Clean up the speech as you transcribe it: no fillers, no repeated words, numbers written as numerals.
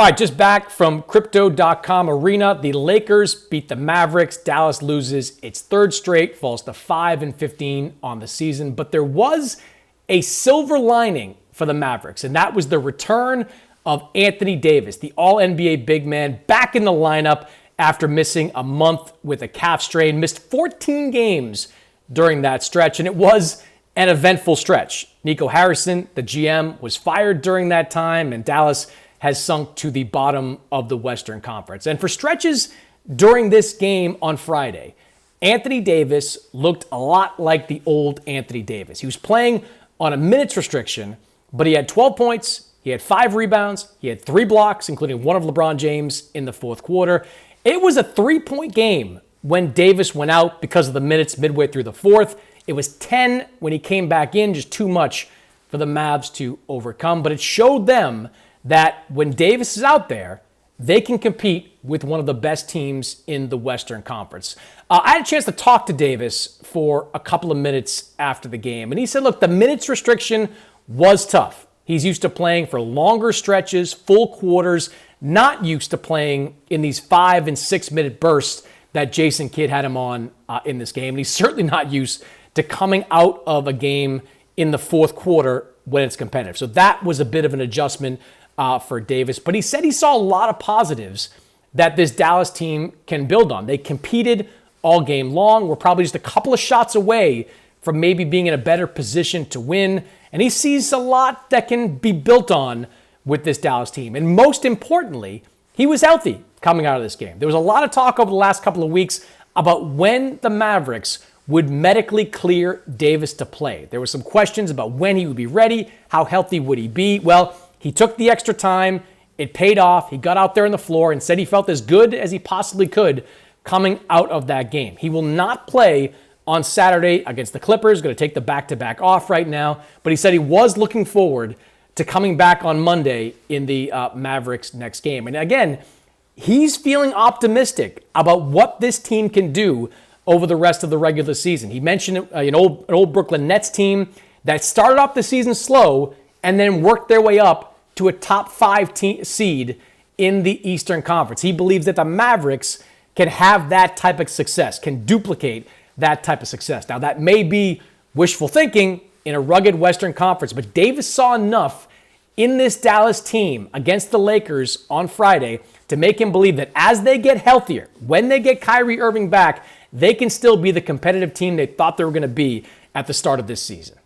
All right, just back from Crypto.com Arena. The Lakers beat the Mavericks. Dallas loses its third straight, falls to 5-15 on the season. But there was a silver lining for the Mavericks, and that was the return of Anthony Davis, the All-NBA big man, back in the lineup after missing a month with a calf strain. Missed 14 games during that stretch, and it was an eventful stretch. Nico Harrison, the GM, was fired during that time, and Dallas has sunk to the bottom of the Western Conference. And for stretches during this game on Friday, Anthony Davis looked a lot like the old Anthony Davis. He was playing on a minutes restriction, but he had 12 points, he had 5 rebounds, he had 3 blocks, including one of LeBron James in the fourth quarter. It was a 3-point game when Davis went out because of the minutes midway through the fourth. It was 10 when he came back in, just too much for the Mavs to overcome. But it showed them that when Davis is out there, they can compete with one of the best teams in the Western Conference. I had a chance to talk to Davis for a couple of minutes after the game, and he said, look, the minutes restriction was tough. He's used to playing for longer stretches, full quarters, not used to playing in these 5 and 6 minute bursts that Jason Kidd had him on in this game. And he's certainly not used to coming out of a game in the fourth quarter when it's competitive. So that was a bit of an adjustment for Davis. But he said he saw a lot of positives that this Dallas team can build on. They competed all game long. We're probably just a couple of shots away from maybe being in a better position to win. And he sees a lot that can be built on with this Dallas team. And most importantly, he was healthy coming out of this game. There was a lot of talk over the last couple of weeks about when the Mavericks would medically clear Davis to play. There were some questions about when he would be ready, how healthy would he be. Well, he took the extra time. It paid off. He got out there on the floor and said he felt as good as he possibly could coming out of that game. He will not play on Saturday against the Clippers. Going to take the back-to-back off right now. But he said he was looking forward to coming back on Monday in the Mavericks' next game. And again, he's feeling optimistic about what this team can do over the rest of the regular season. He mentioned an old Brooklyn Nets team that started off the season slow and then worked their way up to a top 5 seed in the Eastern Conference. He believes that the Mavericks can have that type of success, can duplicate that type of success. Now, that may be wishful thinking in a rugged Western Conference, but Davis saw enough in this Dallas team against the Lakers on Friday to make him believe that as they get healthier, when they get Kyrie Irving back, they can still be the competitive team they thought they were going to be at the start of this season.